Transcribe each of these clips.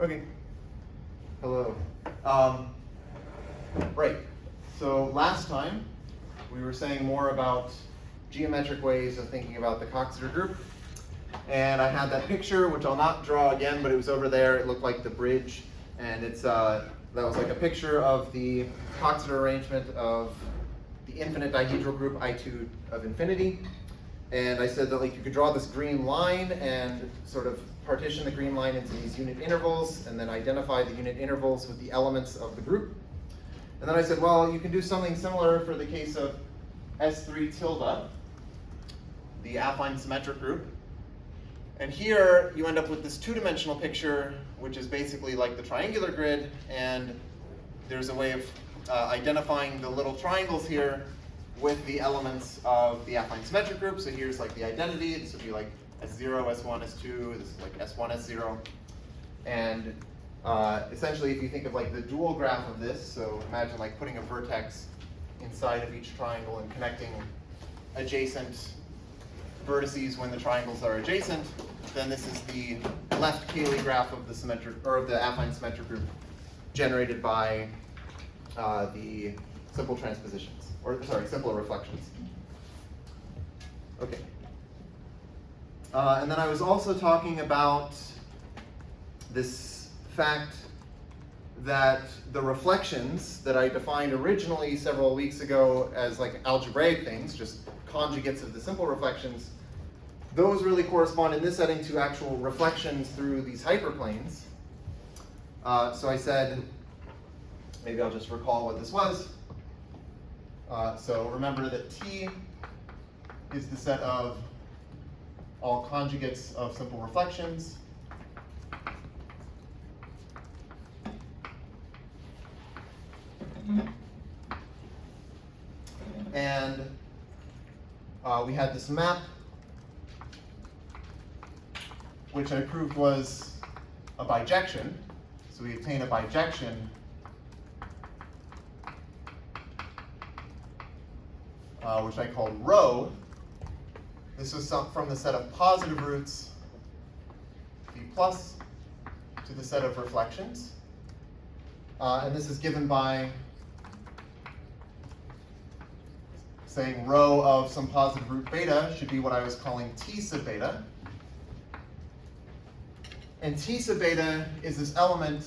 Okay. Hello. Right. So last time we were saying more about geometric ways of thinking about the Coxeter group. And I had that picture, which I'll not draw again, but it was over there. It looked like the bridge. And it's that was like a picture of the Coxeter arrangement of the infinite dihedral group I2 of infinity. And I said that like you could draw this green line and sort of partition the green line into these unit intervals and then identify the unit intervals with the elements of the group. And then I said, well, you can do something similar for the case of S3 tilde, the affine symmetric group. And here you end up with this two-dimensional picture, which is basically like the triangular grid, and there's a way of identifying the little triangles here with the elements of the affine symmetric group. So here's like the identity. This would be like S0, S1, S2. This is like S1, S0. And essentially, if you think of like the dual graph of this, so imagine like putting a vertex inside of each triangle and connecting adjacent vertices when the triangles are adjacent, then this is the left Cayley graph of the symmetric or of the affine symmetric group generated by the simple transpositions, or sorry, simple reflections. Okay. And then I was also talking about this fact that the reflections that I defined originally several weeks ago as like algebraic things, just conjugates of the simple reflections, those really correspond in this setting to actual reflections through these hyperplanes. So I said, maybe I'll just recall what this was. So remember that T is the set of all conjugates of simple reflections. And we had this map, which I proved was a bijection. So we obtain a bijection which I called rho. This was from the set of positive roots V plus to the set of reflections. And this is given by saying rho of some positive root beta should be what I was calling T sub beta. And T sub beta is this element.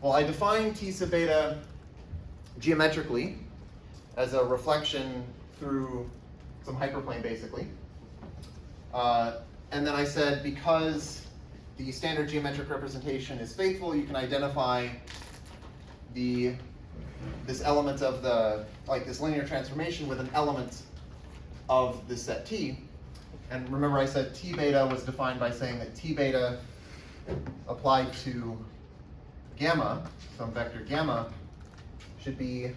Well, I define T sub beta geometrically as a reflection through some hyperplane, basically. And then I said because the standard geometric representation is faithful, you can identify this element of this linear transformation with an element of the set T. And remember I said T beta was defined by saying that T beta applied to gamma, some vector gamma, should be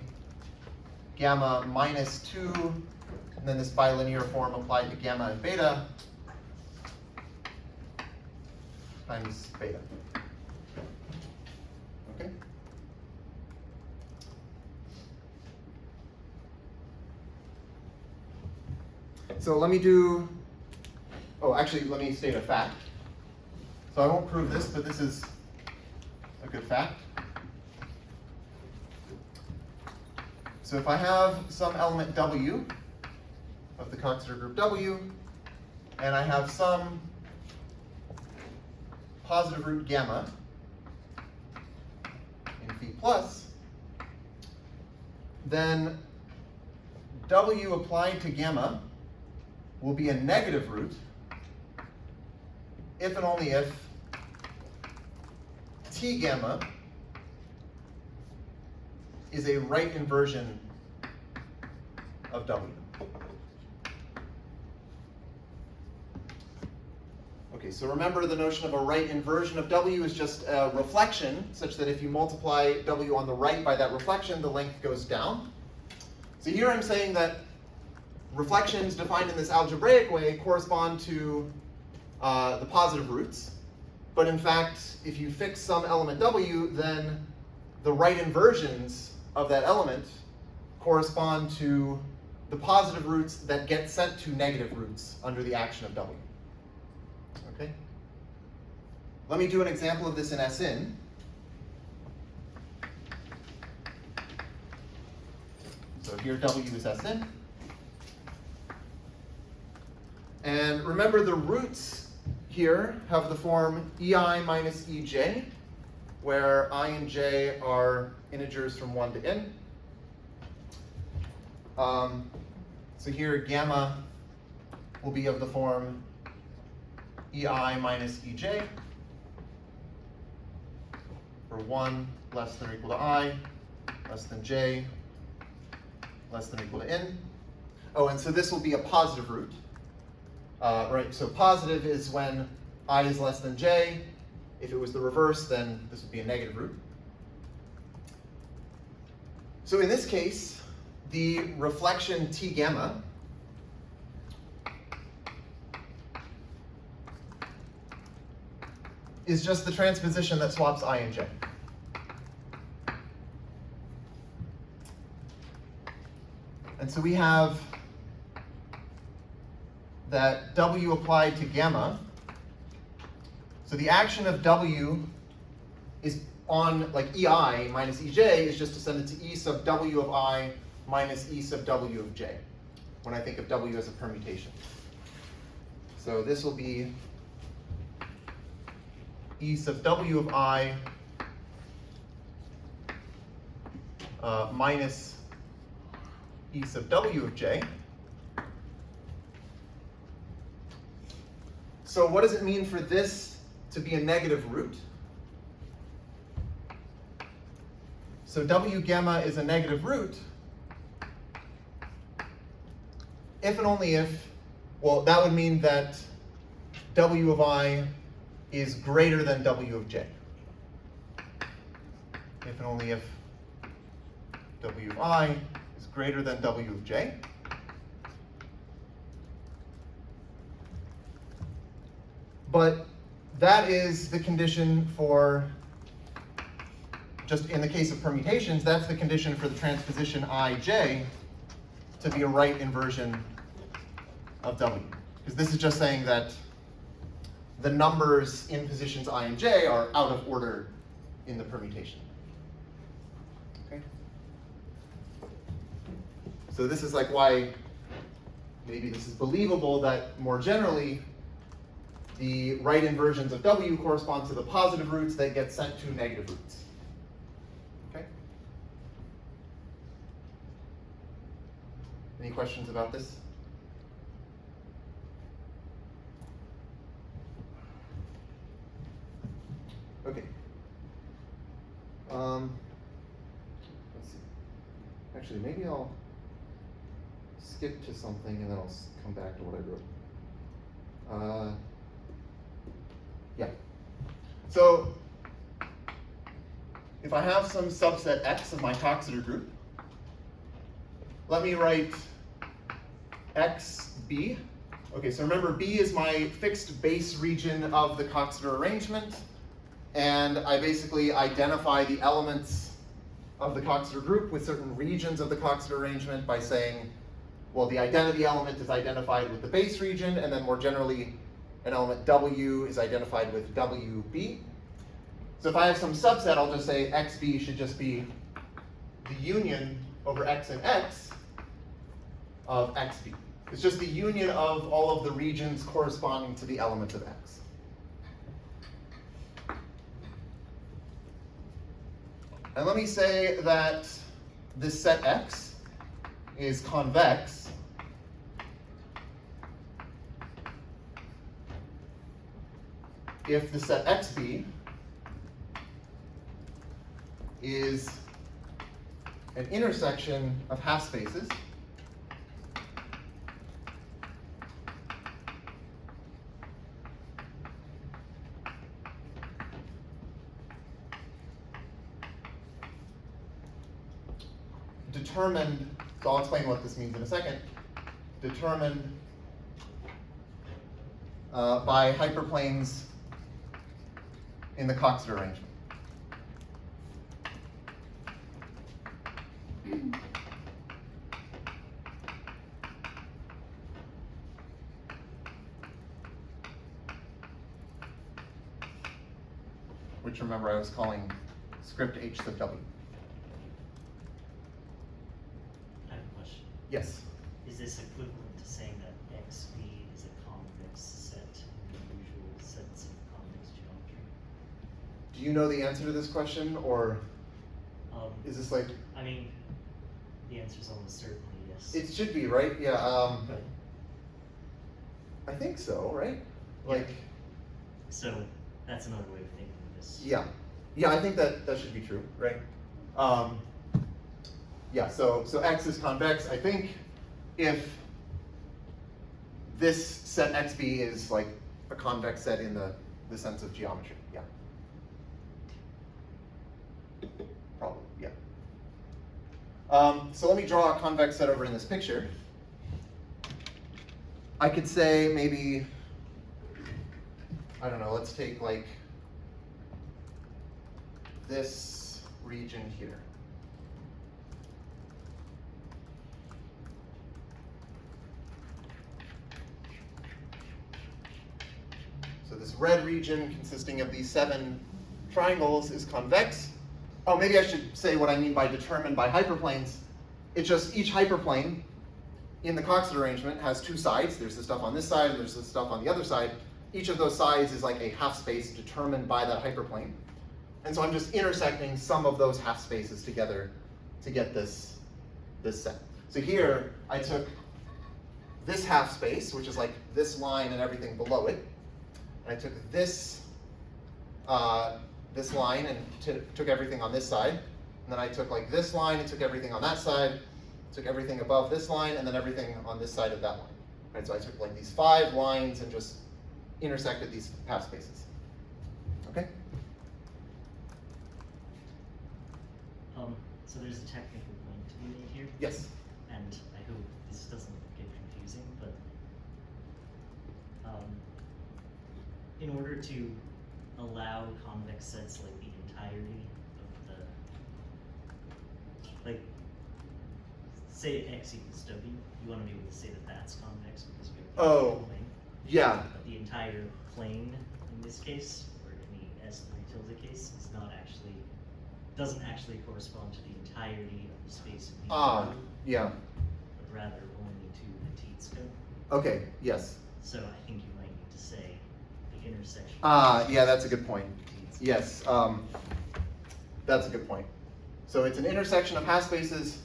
gamma minus 2, and then this bilinear form applied to gamma and beta times beta. Okay? So let me state a fact. So I won't prove this, but this is a good fact. So if I have some element W of the Coxeter group W, and I have some positive root gamma in phi plus, then W applied to gamma will be a negative root if and only if T gamma is a right inversion of W. Okay, so remember the notion of a right inversion of W is just a reflection, such that if you multiply W on the right by that reflection, the length goes down. So here I'm saying that reflections defined in this algebraic way correspond to the positive roots. But in fact, if you fix some element W, then the right inversions of that element correspond to the positive roots that get sent to negative roots under the action of W. Okay? Let me do an example of this in Sin. So here W is Sin. And remember, the roots here have the form EI minus EJ, where I and j are integers from 1 to n. So here gamma will be of the form EI minus EJ for 1 less than or equal to I, less than j, less than or equal to n. Oh, and so this will be a positive root. Right, so positive is when I is less than j. If it was the reverse, then this would be a negative root. So in this case, the reflection T gamma is just the transposition that swaps I and j. And so we have that W applied to gamma. So the action of W is on, like, EI minus EJ is just to send it to E sub W of I minus E sub W of j, when I think of W as a permutation. So this will be E sub W of I minus E sub W of j. So what does it mean for this to be a negative root? So W gamma is a negative root if and only if, well, that would mean that W of I is greater than W of j. If and only if W of I is greater than W of j. But that is the condition for, just in the case of permutations, that's the condition for the transposition IJ to be a right inversion of W. Because this is just saying that the numbers in positions I and j are out of order in the permutation. Okay? So this is like why maybe this is believable that more generally the right inversions of W correspond to the positive roots that get sent to negative roots. Okay? Any questions about this? Okay. Let's see. Actually, maybe I'll skip to something and then I'll come back to what I wrote. Yeah. So if I have some subset X of my Coxeter group, let me write XB. Okay, so remember B is my fixed base region of the Coxeter arrangement, and I basically identify the elements of the Coxeter group with certain regions of the Coxeter arrangement by saying, well, the identity element is identified with the base region, and then more generally, an element W is identified with WB. So if I have some subset, I'll just say XB should just be the union over X and X of XB. It's just the union of all of the regions corresponding to the elements of X. And let me say that this set X is convex if the set XB is an intersection of half spaces determined, so I'll explain what this means in a second, determined by hyperplanes in the Coxeter arrangement. which remember I was calling script h sub w. I have a question. Yes. Is this equivalent to saying that XB is a convex set in the usual sense of convex geometry? Do you know the answer to this question, or is this like? I mean, the answer is almost certainly yes. It should be, right? Yeah. But, I think so, right? Like. so that's another way of thinking of this. Yeah. Yeah, I think that should be true, right? Yeah. So X is convex. I think if this set XB is like a convex set in the sense of geometry, yeah. Probably, yeah. So let me draw a convex set over in this picture. I could say maybe, I don't know, let's take like this region here. So this red region consisting of these 7 triangles is convex. Oh, maybe I should say what I mean by determined by hyperplanes. It's just each hyperplane in the Coxeter arrangement has 2 sides. There's the stuff on this side and there's the stuff on the other side. Each of those sides is like a half space determined by that hyperplane. And so I'm just intersecting some of those half spaces together to get this set. So here I took this half space, which is like this line and everything below it. And I took this this line and took everything on this side. And then I took like this line and took everything on that side, took everything above this line, and then everything on this side of that line. Right, so I took like these 5 lines and just intersected these half spaces. Okay? So there's a technical point to be made here. Yes. And I hope this doesn't get confusing, but in order to allow convex sets like the entirety of the, like, say X equals W, you want to be able to say that that's convex because we have the entire plane. Yeah. But the entire plane in this case, or in the S3 tilde case, is not actually, doesn't actually correspond to the entirety of the space of the yeah. but rather only to the teats cone. Okay, yes. So I think you might need to say the intersection. Yeah, that's a good point. Yes, that's a good point. So it's an intersection of half spaces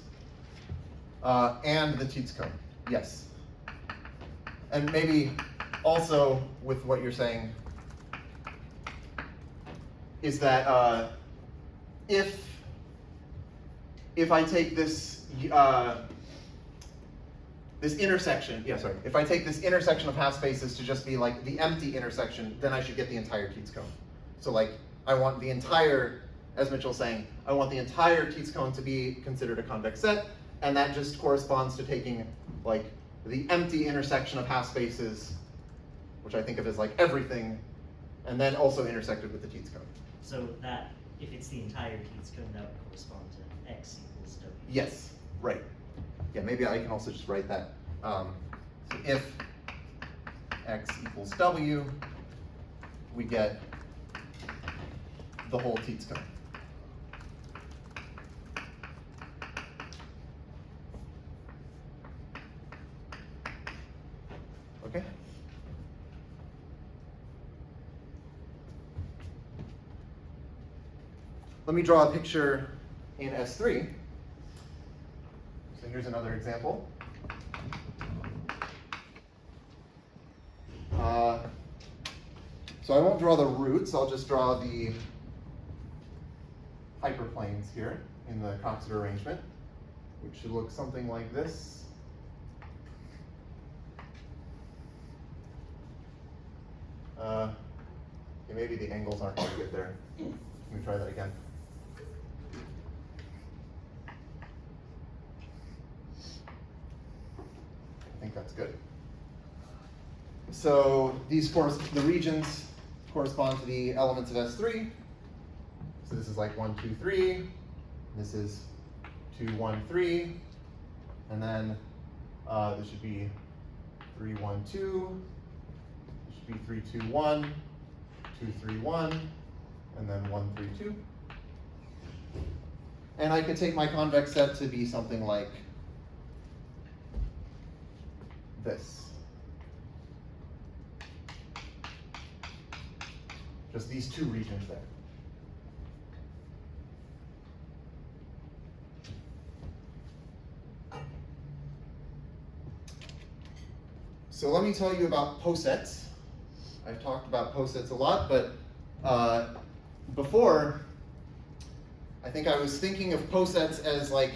and the teats cone. Yes. And maybe also with what you're saying is that if I take this this intersection, if I take this intersection of half spaces to just be like the empty intersection, then I should get the entire teats cone. So like I want the entire, as Mitchell's saying, I want the entire teats cone to be considered a convex set, and that just corresponds to taking like the empty intersection of half spaces, which I think of as like everything, and then also intersected with the teats cone. So that, if it's the entire teats cone, that would correspond to X equals W. Yes, right. Yeah, maybe I can also just write that. So if X equals W, we get the whole teats cone. Okay? Let me draw a picture in S3. So here's another example. So I won't draw the roots, I'll just draw the hyperplanes here in the Coxeter arrangement, which should look something like this. Okay, maybe the angles aren't very good there. Let me try that again. I think that's good. So these the regions correspond to the elements of S3. So this is like 1, 2, 3. This is 2, 1, 3. And then this should be 3, 1, 2. This should be 3, 2, 1. 2, 3, 1. and then 1, 3, 2. And I could take my convex set to be something like this. Just these two regions there. So let me tell you about posets. I've talked about posets a lot, but before, I think I was thinking of posets as like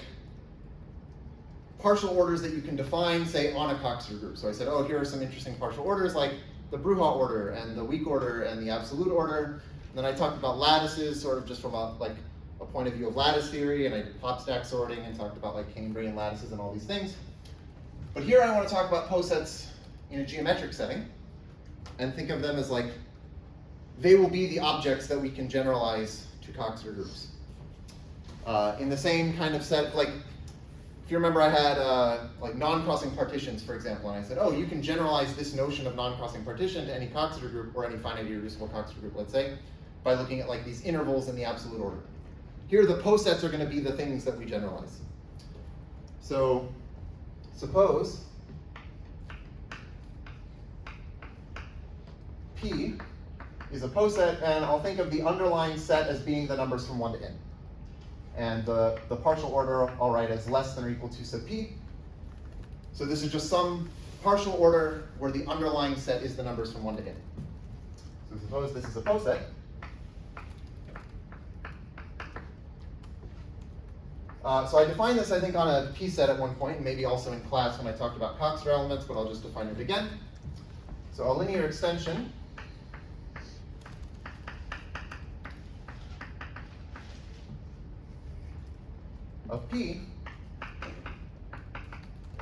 partial orders that you can define, say, on a Coxeter group. So I said, oh, here are some interesting partial orders, like the Bruhat order and the weak order and the absolute order. And then I talked about lattices, sort of just from a point of view of lattice theory, and I did pop stack sorting and talked about like Cambrian lattices and all these things. But here I want to talk about posets in a geometric setting and think of them as like, they will be the objects that we can generalize to Coxeter groups. In the same kind of set, like, if you remember, I had like non-crossing partitions, for example, and I said, oh, you can generalize this notion of non-crossing partition to any Coxeter group or any finitely reducible Coxeter group, let's say, by looking at like these intervals in the absolute order. Here, the posets are going to be the things that we generalize. So, suppose P is a poset, and I'll think of the underlying set as being the numbers from 1 to n. And the partial order I'll write as less than or equal to sub p. So this is just some partial order where the underlying set is the numbers from 1 to n. So suppose this is a poset. So I defined this, I think, on a p set at one point, and maybe also in class when I talked about Coxeter elements, but I'll just define it again. So a linear extension of P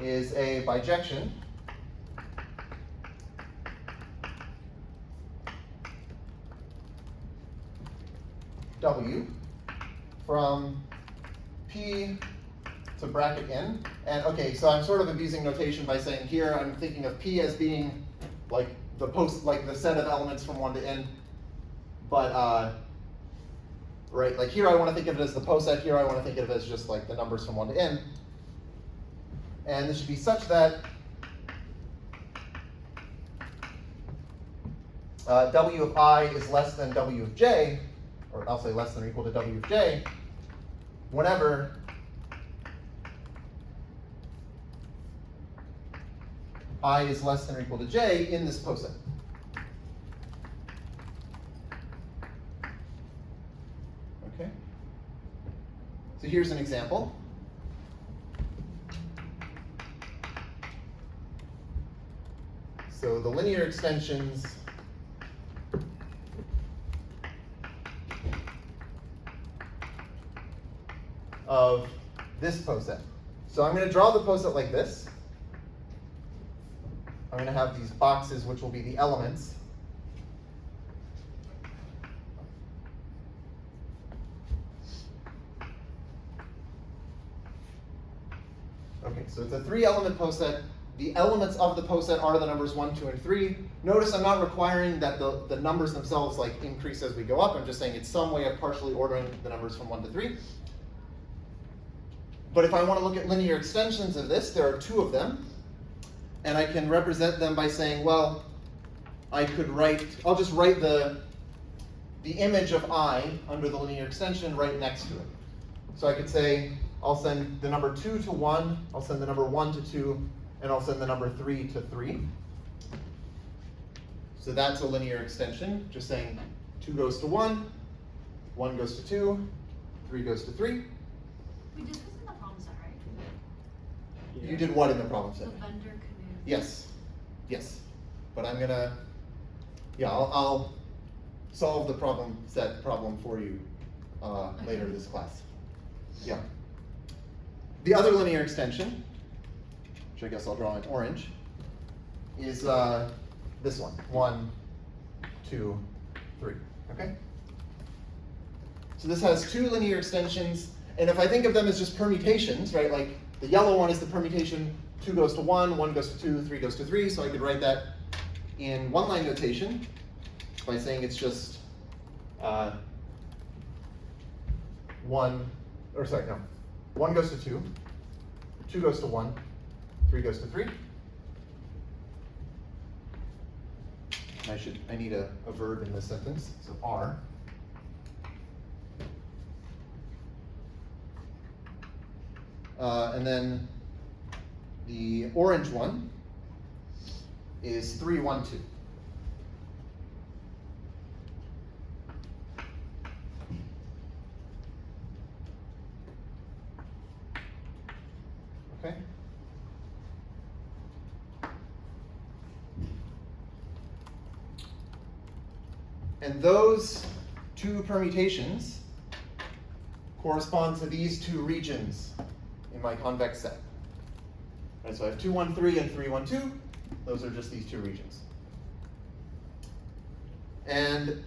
is a bijection W from P to bracket n. And okay, so I'm sort of abusing notation by saying here I'm thinking of P as being like the set of elements from 1 to n. But right, like here I want to think of it as the poset, here I want to think of it as just like the numbers from 1 to n. And this should be such that W of I is less than W of j, or I'll say less than or equal to W of j, whenever I is less than or equal to j in this poset. Okay. So here's an example. So the linear extensions of this poset. So I'm going to draw the poset like this. I'm going to have these boxes which will be the elements. Okay, so it's a 3-element poset. The elements of the poset are the numbers 1, 2, and 3. Notice I'm not requiring that the numbers themselves like increase as we go up. I'm just saying it's some way of partially ordering the numbers from 1 to 3. But if I want to look at linear extensions of this, there are 2 of them. And I can represent them by saying, well, I'll just write the image of I under the linear extension right next to it. So I could say, I'll send the number 2 to 1, I'll send the number 1 to 2, and I'll send the number 3 to 3. So that's a linear extension, just saying 2 goes to 1, 1 goes to 2, 3 goes to 3. We did this in the problem set, right? You did what in the problem set? The vendor canoe. Yes, yes. But I'm gonna, I'll solve the problem set problem for you later this class. Yeah. The other linear extension, which I guess I'll draw in orange, is this one. 1, 2, 3. Okay? So this has 2 linear extensions, and if I think of them as just permutations, right, like the yellow one is the permutation 2 goes to 1, 1 goes to 2, 3 goes to 3, so I could write that in one-line notation by saying it's just 1, or sorry, no. 1 goes to 2, 2 goes to 1, 3 goes to 3. I need a verb in this sentence, so are. And then the orange one is 3, 1, 2. Okay. And those two permutations correspond to these two regions in my convex set. Right, so I have 2, 1, 3 and 3, 1, 2. Those are just these two regions. And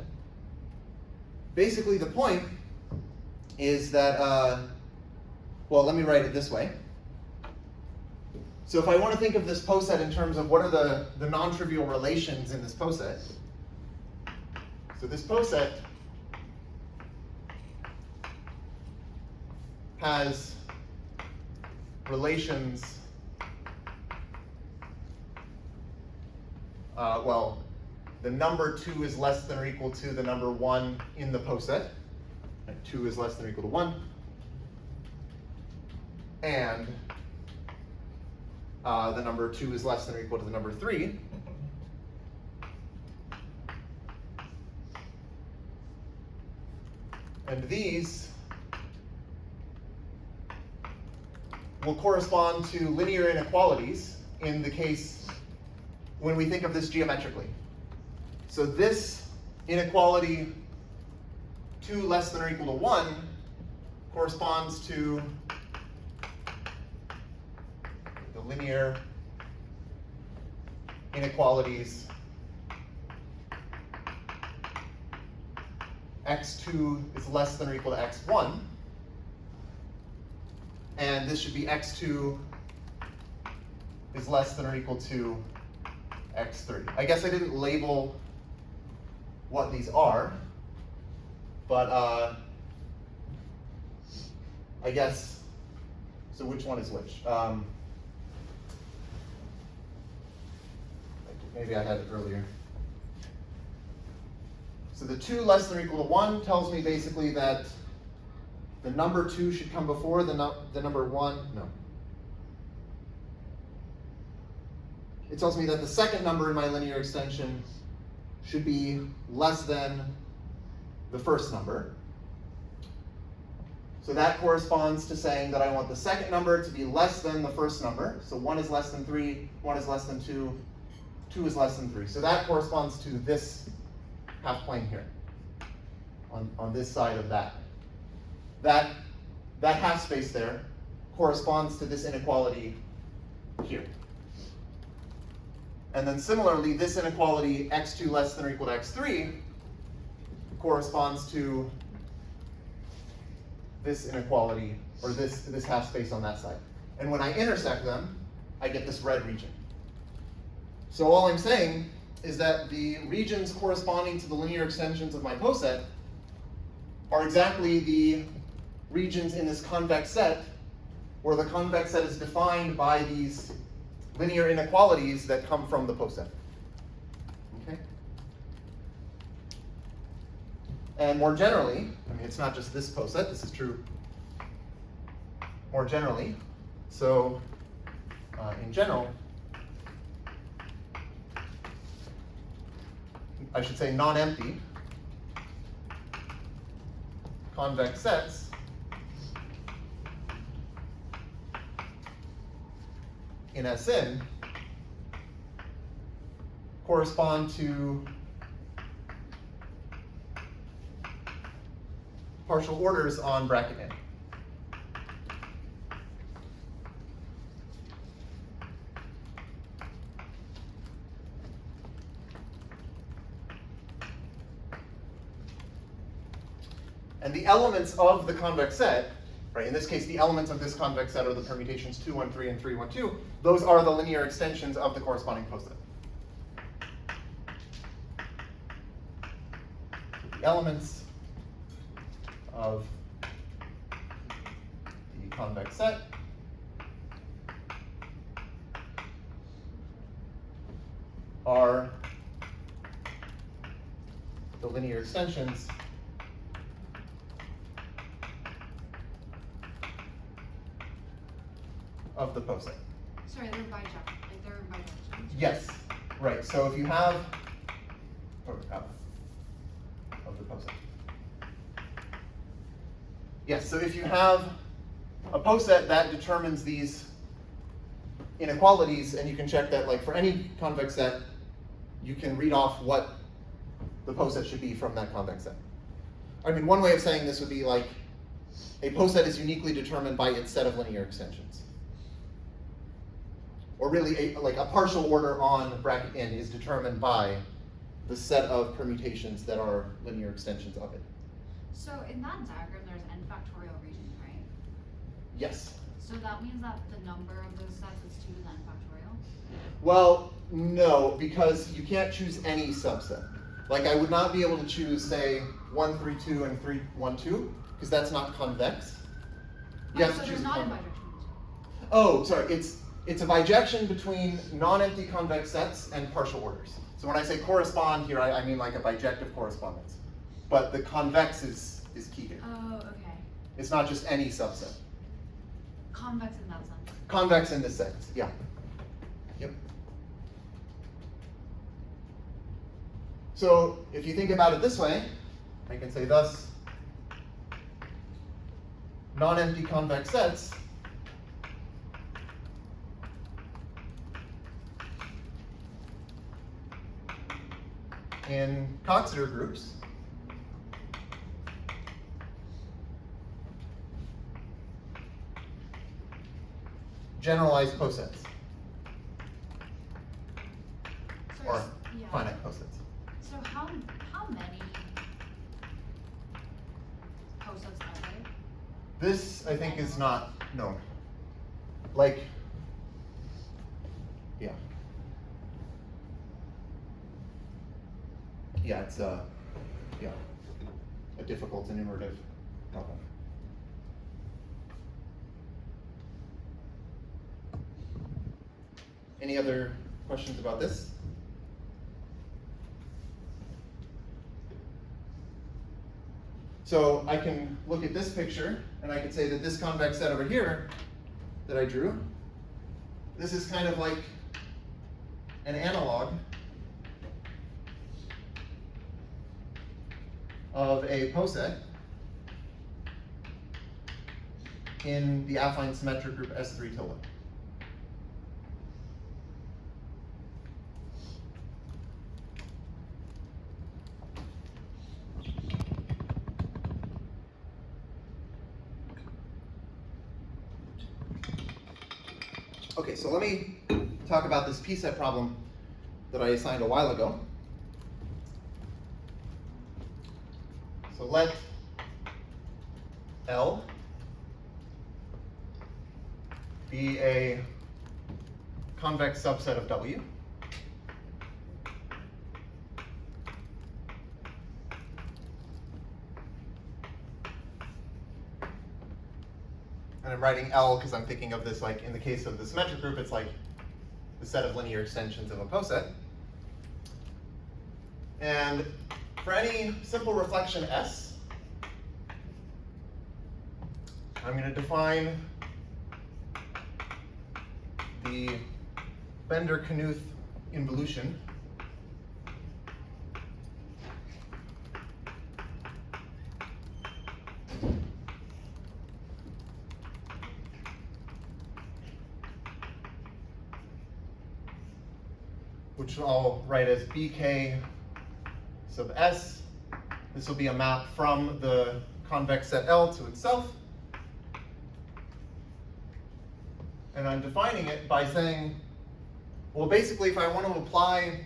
basically the point is that, well, let me write it this way. So if I want to think of this poset in terms of what are the non-trivial relations in this poset, so this poset has relations, well, the number 2 is less than or equal to the number 1 in the poset, and 2 is less than or equal to 1, and the number 2 is less than or equal to the number 3. And these will correspond to linear inequalities in the case when we think of this geometrically. So this inequality 2 less than or equal to 1 corresponds to the linear inequalities x2 is less than or equal to x1, and this should be x2 is less than or equal to x3. I guess I didn't label what these are, but I guess, so which one is which? Maybe I had it earlier. So the 2 less than or equal to 1 tells me basically that the number 2 should come before the number 1. No. It tells me that the second number in my linear extension should be less than the first number. So that corresponds to saying that I want the second number to be less than the first number. So 1 is less than 3, 1 is less than 2, 2 is less than 3. So that corresponds to this half plane here, on this side of that. That half space there corresponds to this inequality here. And then similarly, this inequality x2 less than or equal to x3 corresponds to this inequality, or this half space on that side. And when I intersect them, I get this red region. So all I'm saying is that the regions corresponding to the linear extensions of my poset are exactly the regions in this convex set where the convex set is defined by these linear inequalities that come from the poset. Okay? And more generally, I mean, it's not just this poset, this is true more generally. So in general, I should say non-empty convex sets in Sn correspond to partial orders on bracket n. And the elements of the convex set, right, in this case, the elements of this convex set are the permutations 2, 1, 3, and 3, 1, 2. Those are the linear extensions of the corresponding poset. The elements of convex set are the linear extensions of the poset. Sorry, they're bijection. Like they're bijections. Yes, right. So if you have of the poset. Yes, so if you have a poset that determines these inequalities, and you can check that, like for any convex set, you can read off what the poset should be from that convex set. I mean, one way of saying this would be like a poset is uniquely determined by its set of linear extensions. Or really, like a partial order on bracket n is determined by the set of permutations that are linear extensions of it. So in that diagram, there's n factorial regions, right? Yes. So that means that the number of those sets is 2 to the n factorial? Well, no, because you can't choose any subset. Like I would not be able to choose, say, 1, 3, 2, and 3, 1, 2, because that's not convex. You have so to choose they're a not in convex. bijection. Oh, sorry, it's a bijection between non-empty convex sets and partial orders. So when I say correspond here, I mean like a bijective correspondence. But the convex is key here. Oh, okay. It's not just any subset. Convex in that sense. Convex in this sense, yeah. Yep. So if you think about it this way, I can say thus, non-empty convex sets in Coxeter groups generalized posets, So or yeah. finite posets. So how many posets are there? This, I think, is not known. Like, yeah. Yeah, it's a difficult enumerative problem. Any other questions about this? So I can look at this picture and I could say that this convex set over here that I drew, this is kind of like an analog of a poset in the affine symmetric group S3 tilde. Okay, so let me talk about this p-set problem that I assigned a while ago. So let L be a convex subset of W. And I'm writing L because I'm thinking of this like in the case of the symmetric group, it's like the set of linear extensions of a poset. And for any simple reflection S, I'm going to define the Bender-Knuth involution which I'll write as BK sub S. This will be a map from the convex set L to itself. And I'm defining it by saying, well, basically, if I want to apply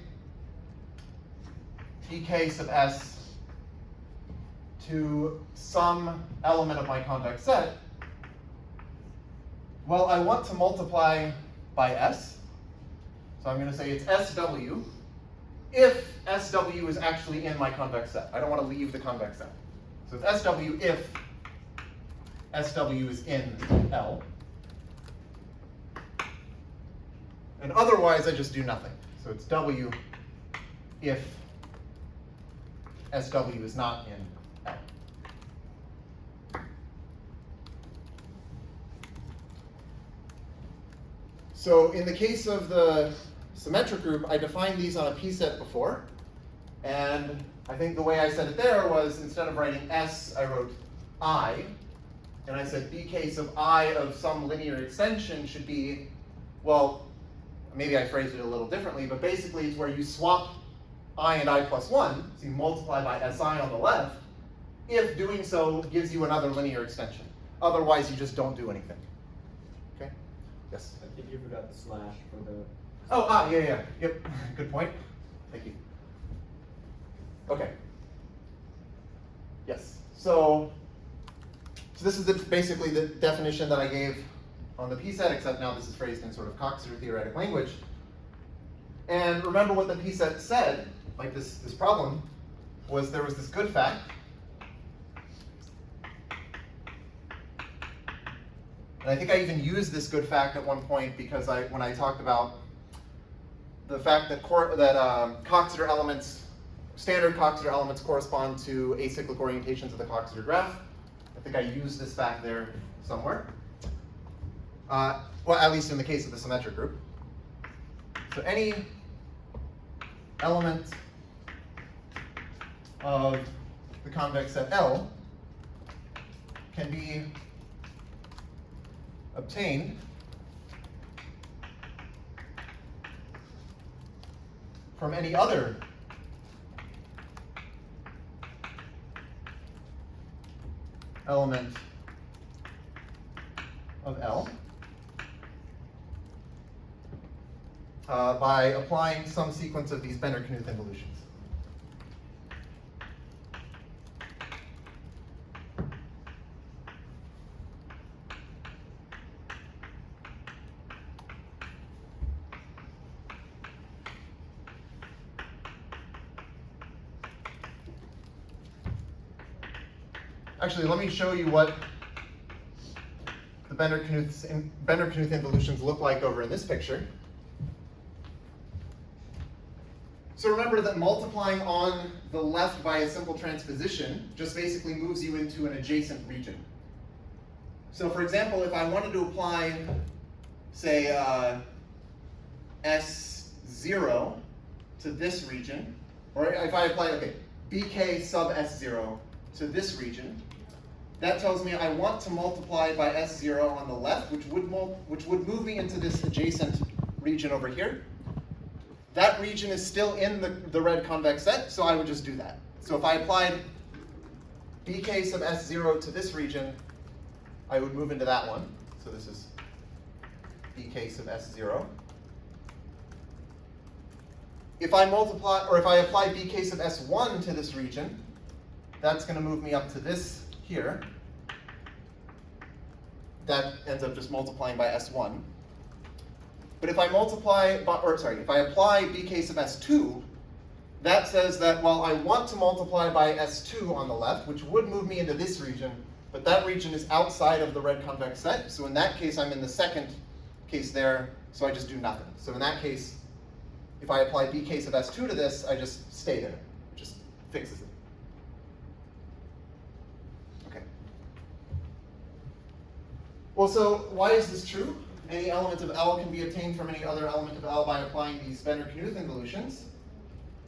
BK sub S to some element of my convex set, well, I want to multiply by S. So I'm going to say it's SW if SW is actually in my convex set. I don't want to leave the convex set. So it's SW if SW is in L. And otherwise, I just do nothing. So it's W if SW is not in L. So in the case of the symmetric group, I defined these on a p-set before. And I think the way I said it there was, instead of writing S, I wrote I. And I said B case of I of some linear extension should be, well, maybe I phrased it a little differently, but basically it's where you swap I and I plus 1, so you multiply by SI on the left, if doing so gives you another linear extension. Otherwise, you just don't do anything. Okay? Yes? I think you forgot the slash for the... Oh, yeah. Yep, good point. Thank you. Okay. Yes, so this is basically the definition that I gave on the p-set, except now this is phrased in sort of Coxeter theoretic language. And remember what the p-set said, like this problem, was there was this good fact. And I think I even used this good fact at one point because when I talked about the fact that Coxeter elements, standard Coxeter elements correspond to acyclic orientations of the Coxeter graph. I think I used this fact there somewhere. Well, at least in the case of the symmetric group. So any element of the convex set L can be obtained from any other element of L by applying some sequence of these Bender-Knuth involutions. Actually, let me show you what the Bender-Knuth involutions look like over in this picture. So remember that multiplying on the left by a simple transposition just basically moves you into an adjacent region. So for example, if I wanted to apply, say, S0 to this region, or if I apply, okay, BK sub S0 to this region, that tells me I want to multiply by S0 on the left, which would move me into this adjacent region over here. That region is still in the red convex set, so I would just do that. So if I applied BK sub S0 to this region, I would move into that one. So this is BK sub S0. If I apply BK sub S1 to this region, that's going to move me up to this here. That ends up just multiplying by S1. But if I if I apply BK sub S2, that says that, well, I want to multiply by S2 on the left, which would move me into this region, but that region is outside of the red convex set. So in that case, I'm in the second case there, so I just do nothing. So in that case, if I apply BK sub S2 to this, I just stay there. It just fixes it. Okay. Well, so why is this true? Any element of L can be obtained from any other element of L by applying these Bender-Knuth involutions.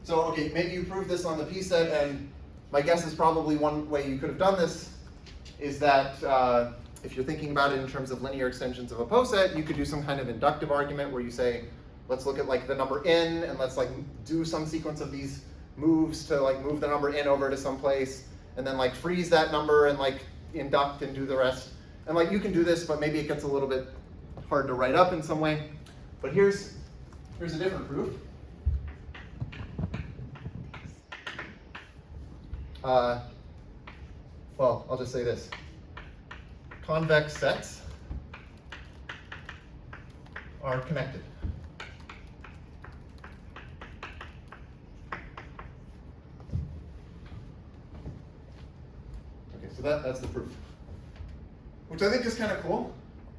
So, okay, maybe you proved this on the P set, and my guess is probably one way you could have done this is that if you're thinking about it in terms of linear extensions of a poset, you could do some kind of inductive argument where you say, let's look at like the number n, and let's like do some sequence of these moves to like move the number n over to some place, and then like freeze that number and like induct and do the rest. And like you can do this, but maybe it gets a little bit hard to write up in some way. But here's a different proof. Well, I'll just say this. Convex sets are connected. Okay, so that's the proof. which I think is kind of cool.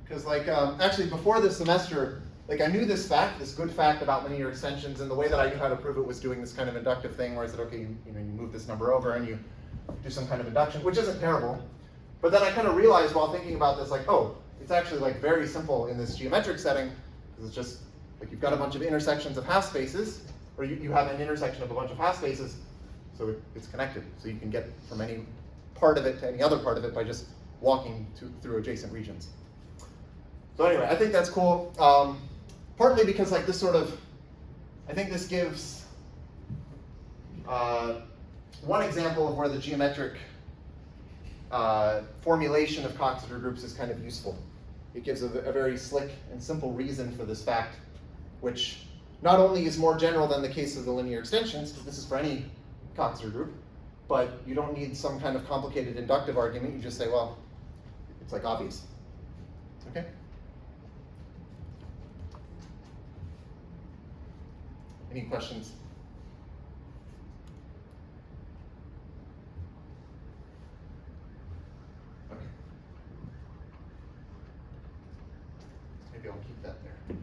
Because like, actually before this semester, like I knew this fact, this good fact about linear extensions, and the way that I knew how to prove it was doing this kind of inductive thing where I said, okay, you move this number over and you do some kind of induction, which isn't terrible. But then I kind of realized while thinking about this, like, oh, it's actually like very simple in this geometric setting, because it's just like you've got a bunch of intersections of half spaces, or you have an intersection of a bunch of half spaces, so it's connected. So you can get from any part of it to any other part of it by just walking through adjacent regions. So anyway, I think that's cool. Partly because like this sort of, I think this gives one example of where the geometric formulation of Coxeter groups is kind of useful. It gives a very slick and simple reason for this fact, which not only is more general than the case of the linear extensions, because this is for any Coxeter group, but you don't need some kind of complicated inductive argument. You just say, well, it's like obvious. Okay? Any questions? Okay. Maybe I'll keep that there.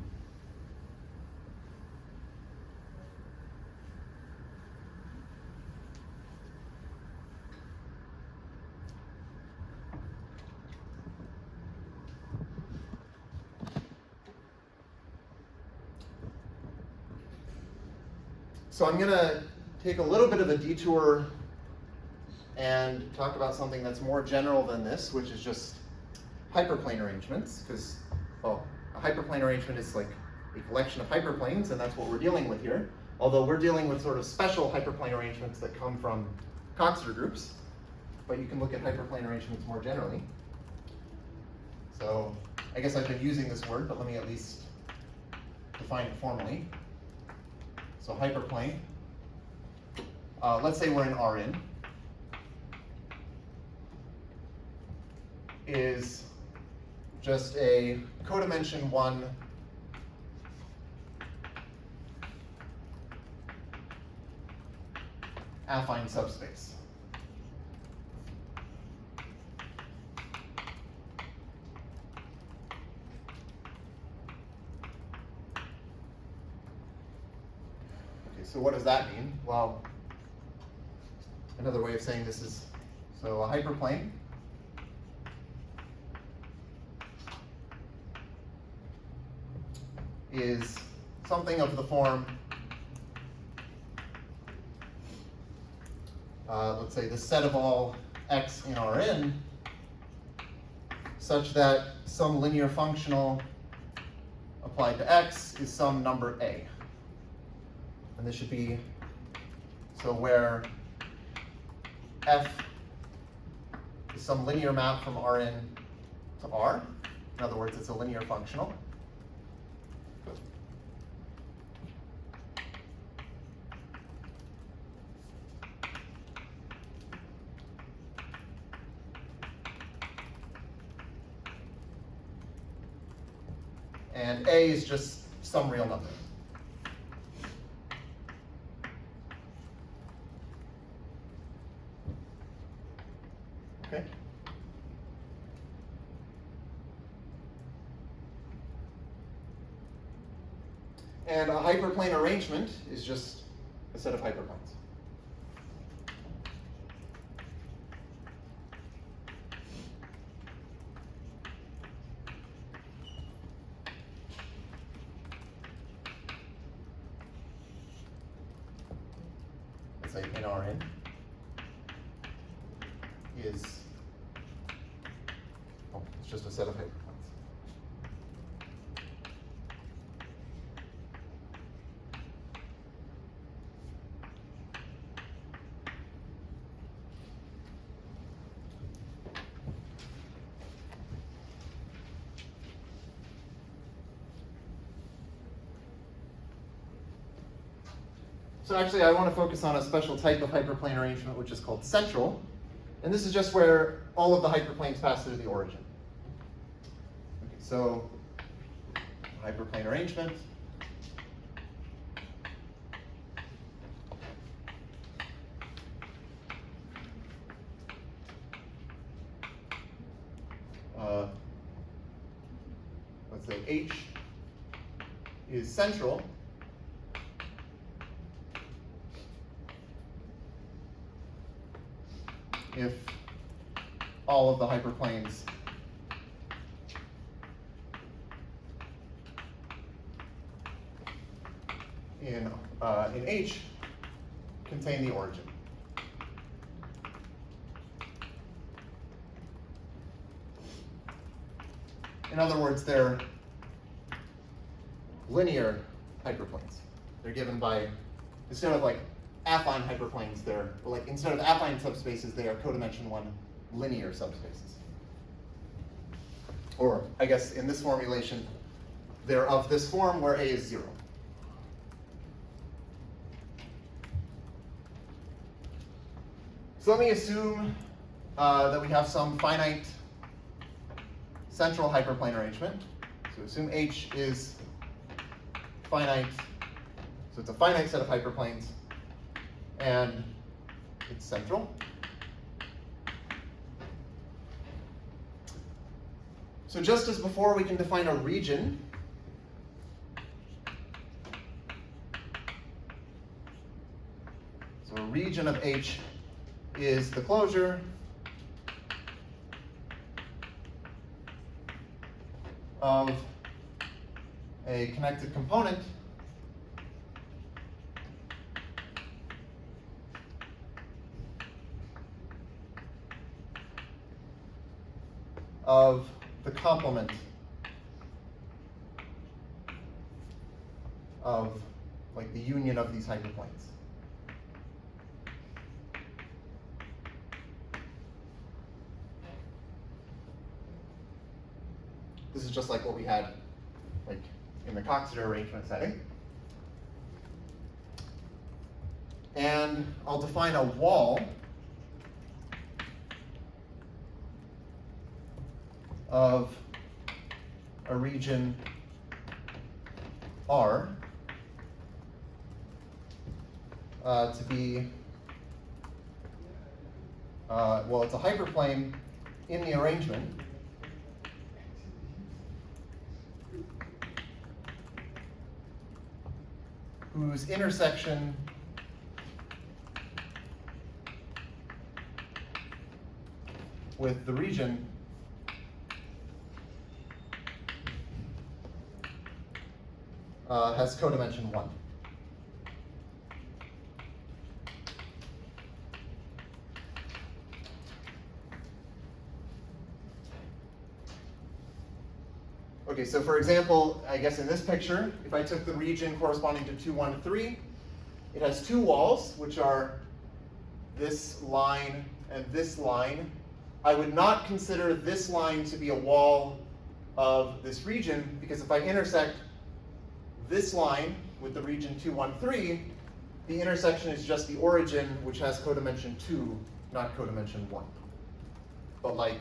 So I'm going to take a little bit of a detour and talk about something that's more general than this, which is just hyperplane arrangements, because, well, a hyperplane arrangement is like a collection of hyperplanes, and that's what we're dealing with here. Although we're dealing with sort of special hyperplane arrangements that come from Coxeter groups, but you can look at hyperplane arrangements more generally. So I guess I've been using this word, but let me at least define it formally. So hyperplane, let's say we're in Rn, is just a codimension 1 affine subspace. So what does that mean? Well, another way of saying this is, so a hyperplane is something of the form, let's say the set of all x in Rn, such that some linear functional applied to x is some number a. And this should be, so where f is some linear map from Rn to R. In other words, it's a linear functional. And a is just some real number. Okay. And a hyperplane arrangement is just a set of hyperplanes. Let's say in Rn is, oh, it's just a set of hyperplanes. So actually I want to focus on a special type of hyperplane arrangement which is called central. And this is just where all of the hyperplanes pass through the origin. Okay, so hyperplane arrangement. let's say H is central if all of the hyperplanes in H contain the origin. In other words, they're linear hyperplanes. They're given by, instead of like affine hyperplanes, they're, like, instead of affine subspaces, they are codimension 1 linear subspaces. Or, I guess, in this formulation, they're of this form where A is 0. So let me assume that we have some finite central hyperplane arrangement. So assume H is finite, so it's a finite set of hyperplanes, and it's central. So just as before, we can define a region. So a region of H is the closure of a connected component of the complement of, like, the union of these hyperplanes. This is just like what we had, like, in the Coxeter arrangement setting. And I'll define a wall of a region R to be, well, it's a hyperplane in the arrangement whose intersection with the region has codimension 1. Okay, so for example, I guess in this picture, if I took the region corresponding to 2, 1, 3, it has two walls, which are this line and this line. I would not consider this line to be a wall of this region, because if I intersect this line with the region 2, 1, 3, the intersection is just the origin, which has codimension 2, not codimension 1. But like,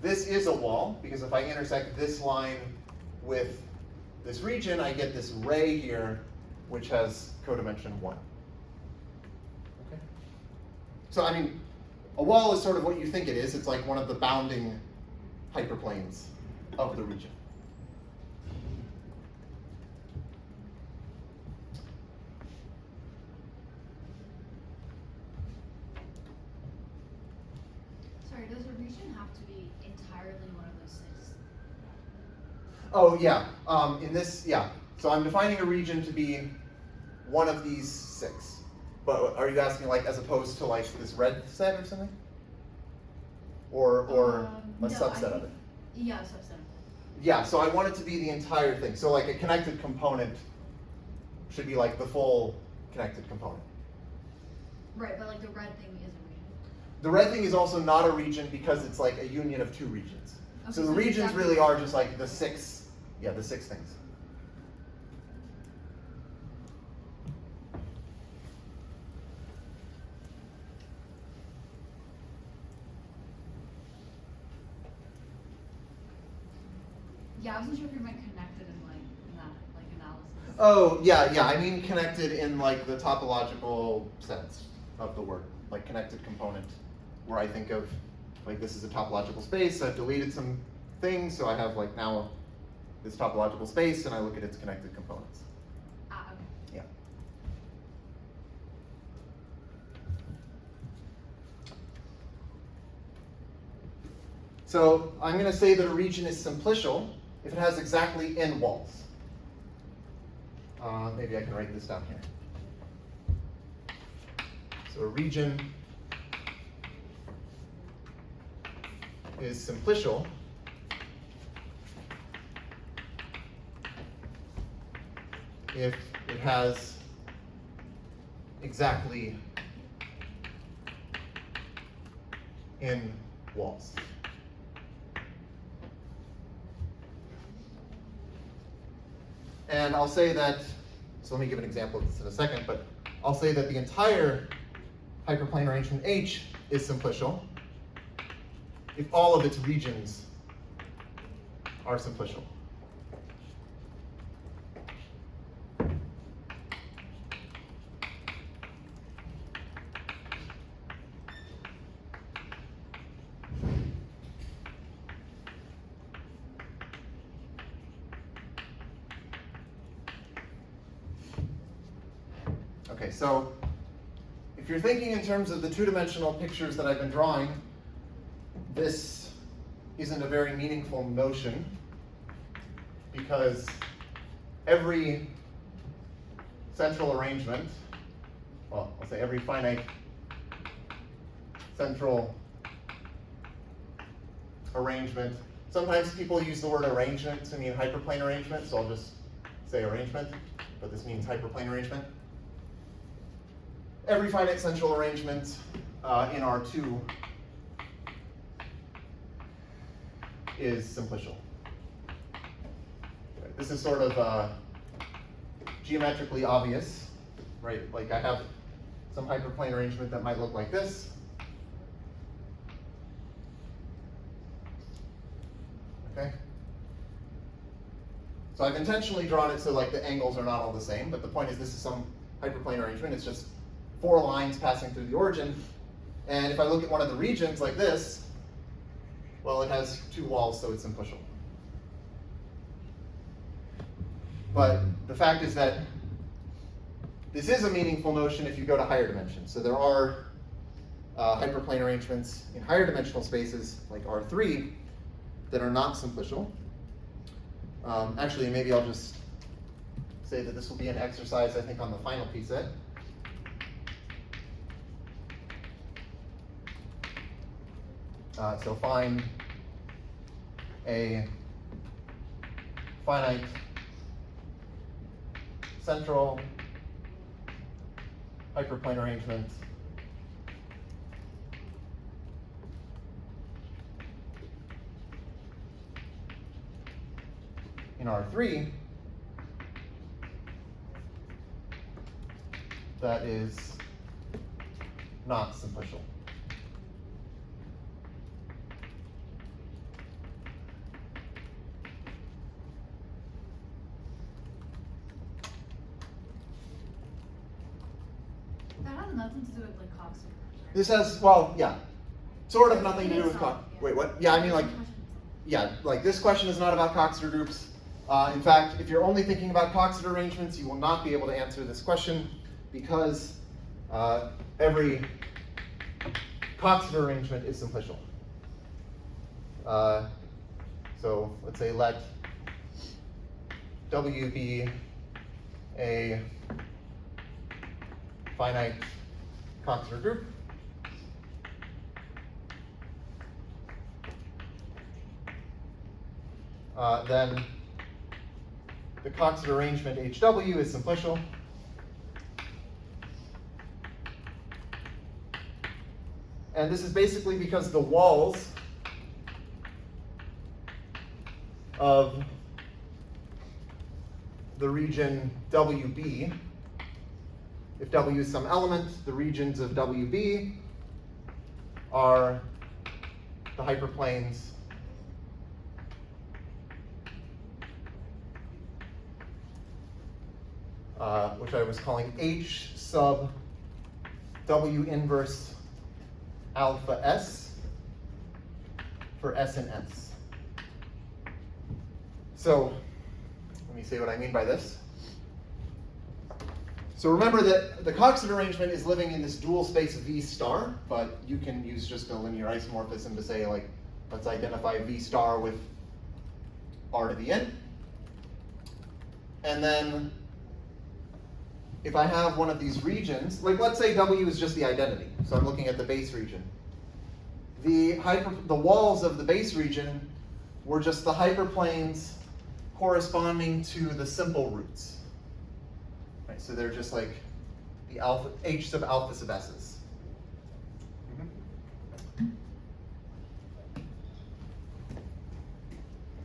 this is a wall, because if I intersect this line with this region, I get this ray here, which has codimension 1. Okay? So I mean, a wall is sort of what you think it is. It's like one of the bounding hyperplanes of the region. Sorry, does a region have to be entirely one of those 6? Oh yeah, in this, yeah. So I'm defining a region to be one of these 6. But are you asking, like, as opposed to like this red set or something? Or a No, subset of it? Yeah, a subset of it. Yeah, so I want it to be the entire thing. So like a connected component should be like the full connected component. Right, but like the red thing is a region. The red thing is also not a region because it's like a union of 2 regions. Okay, So the so regions exactly really are just like the 6, yeah, the 6 things. Yeah, I wasn't sure if you meant connected in like in that like analysis. Oh, yeah, yeah. I mean connected in like the topological sense of the word, like connected component, where I think of like this is a topological space. I've deleted some things, so I have like now this topological space and I look at its connected components. Ah, okay. Yeah. So I'm going to say that a region is simplicial if it has exactly n walls. Maybe I can write this down here. So a region is simplicial if it has exactly n walls. And I'll say that, so let me give an example of this in a second, but I'll say that the entire hyperplane arrangement H is simplicial if all of its regions are simplicial. Okay, so if you're thinking in terms of the two-dimensional pictures that I've been drawing, this isn't a very meaningful notion because every central arrangement, well, I'll say every finite central arrangement. Sometimes people use the word arrangement to mean hyperplane arrangement, so I'll just say arrangement, but this means hyperplane arrangement. Every finite central arrangement in R2 is simplicial. This is sort of geometrically obvious, right? Like I have some hyperplane arrangement that might look like this. Okay. So I've intentionally drawn it so like the angles are not all the same, but the point is this is some hyperplane arrangement. It's just 4 lines passing through the origin. And if I look at one of the regions like this, well, it has 2 walls, so it's simplicial. But the fact is that this is a meaningful notion if you go to higher dimensions. So there are hyperplane arrangements in higher dimensional spaces, like R3, that are not simplicial. Actually, maybe I'll just say that this will be an exercise, I think, on the final P set. So find a finite central hyperplane arrangement in R3 that is not simplicial. That has nothing to do with like Coxeter. Right? This has, well, yeah, sort of nothing to do with Yeah. Wait, what? Yeah, I mean, like, yeah, like this question is not about Coxeter groups. In fact, if you're only thinking about Coxeter arrangements, you will not be able to answer this question because every Coxeter arrangement is simplicial. So let's say let W be a finite Coxeter group. Then the Coxeter arrangement HW is simplicial. And this is basically because the walls of the region WB, if W is some element, the regions of WB are the hyperplanes which I was calling H sub W inverse alpha S for S and S. So Let me say what I mean by this. So remember that the Coxeter arrangement is living in this dual space V star, but you can use just a linear isomorphism to say, like, let's identify V star with R to the n. And then if I have one of these regions, like let's say W is just the identity, so I'm looking at the base region. The walls of the base region were just the hyperplanes corresponding to the simple roots. Right, so they're just like the alpha H sub alpha sub s's.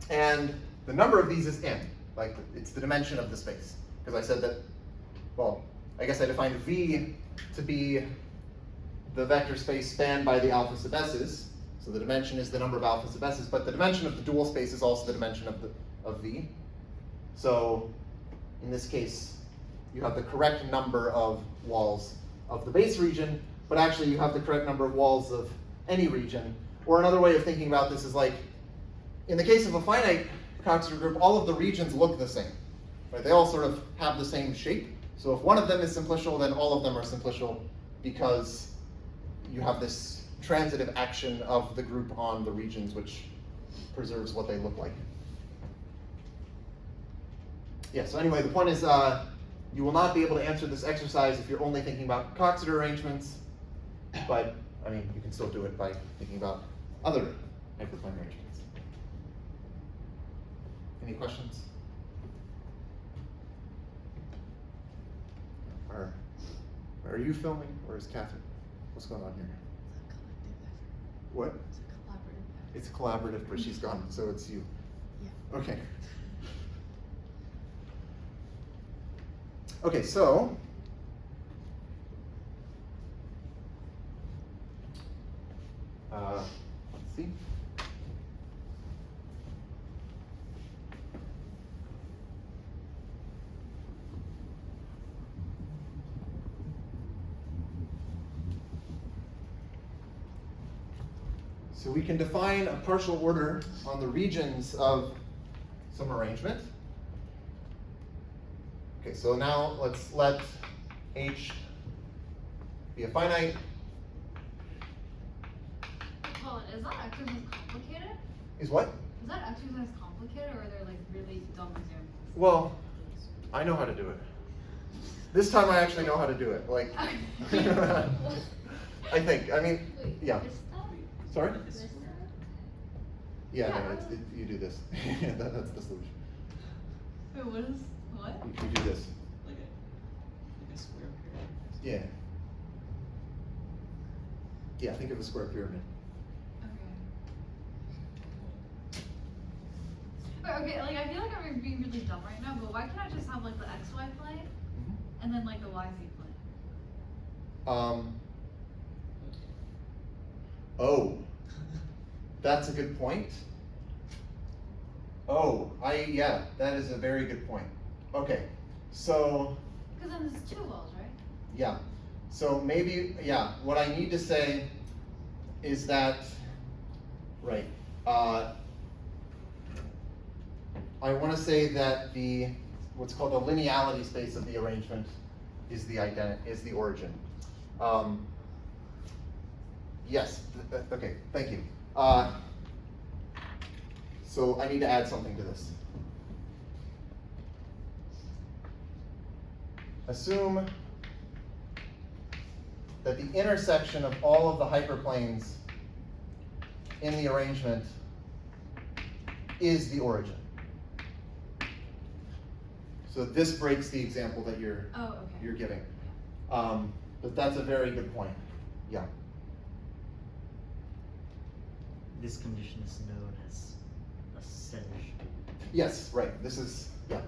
And the number of these is n, like it's the dimension of the space. Because I said that, well, I guess I defined V to be the vector space spanned by the alpha sub s's. So the dimension is the number of alpha sub s's, but the dimension of the dual space is also the dimension of V. So in this case, you have the correct number of walls of the base region, but actually you have the correct number of walls of any region. Or another way of thinking about this is like, in the case of a finite Coxeter group, all of the regions look the same. Right? They all sort of have the same shape. So if one of them is simplicial, then all of them are simplicial because you have this transitive action of the group on the regions which preserves what they look like. Yeah, so anyway, the point is you will not be able to answer this exercise if you're only thinking about Coxeter arrangements, but I mean, you can still do it by thinking about other hyperplane arrangements. Any questions? Are you filming, or is Catherine? What's going on here? What? It's a collaborative, but she's gone, so it's you. Yeah. Okay. Okay, so let's see. So we can define a partial order on the regions of some arrangement. Okay, so now let's let H be a finite. Colin, is that exercise complicated? Is what? Is that exercise complicated, or are there like really dumb examples? Well, I know how to do it. This time I actually know how to do it. Like, I think. I mean, yeah. Sorry? Yeah, no, you do this. That's the solution. Wait, what? You do this. Like a square pyramid. Yeah. Yeah, think of a square pyramid. Okay, like I feel like I'm being really dumb right now, but why can't I just have like the XY plane and then like the YZ plane? Oh, that's a good point. Oh, yeah, that is a very good point. Okay, so. Because then there's two walls, right? Yeah, so maybe, yeah, what I need to say is that, right, I want to say that the, what's called the lineality space of the arrangement is the origin. Yes, okay, thank you. So I need to add something to this. Assume that the intersection of all of the hyperplanes in the arrangement is the origin. So this breaks the example that you're giving. But that's a very good point. Yeah. This condition is known as a sedge. Yes, right. This is, yeah.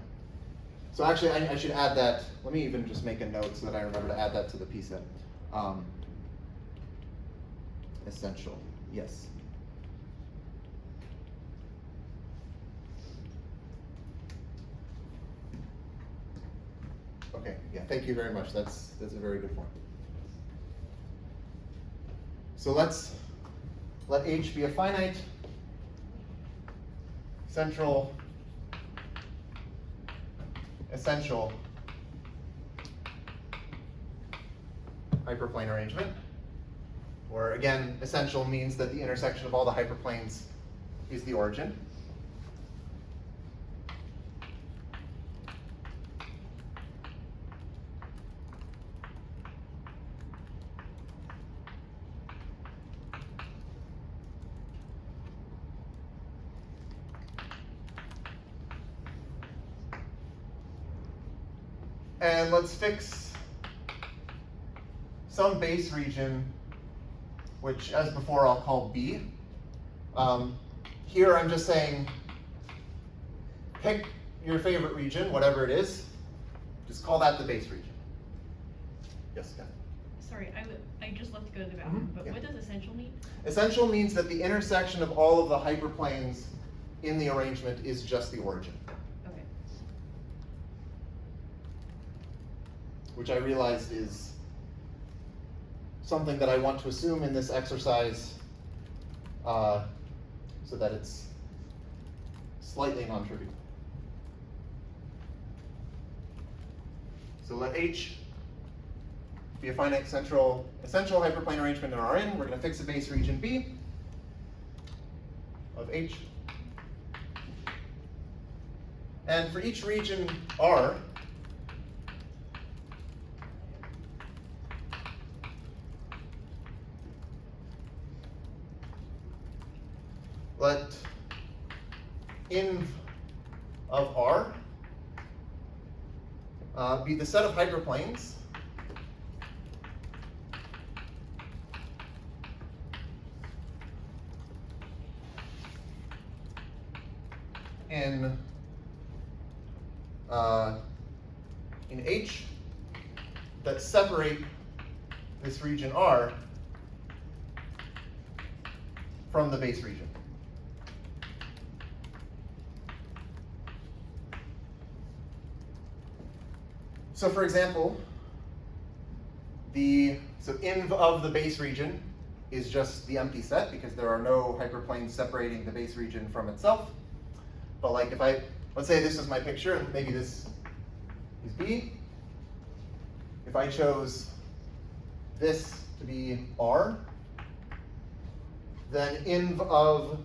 So actually, I should add that. Let me even just make a note so that I remember to add that to the P set. Essential, yes. Okay, yeah, thank you very much. That's a very good point. So let's let H be a finite central essential hyperplane arrangement, where again, essential means that the intersection of all the hyperplanes is the origin. And let's fix some base region, which as before I'll call B. Here I'm just saying, pick your favorite region, whatever it is, just call that the base region. Yes, Ken? Sorry, I just left to go to the bathroom, but yeah. what does essential mean? Essential means that the intersection of all of the hyperplanes in the arrangement is just the origin. Okay. Which I realized is something that I want to assume in this exercise so that it's slightly non-trivial. So let H be a finite essential hyperplane arrangement in Rn. We're going to fix a base region B of H. And for each region R, let inv of R be the set of hyperplanes in H that separate this region R from the base region. So for example, so inv of the base region is just the empty set because there are no hyperplanes separating the base region from itself. But like if let's say this is my picture and maybe this is B. If I chose this to be R, then inv of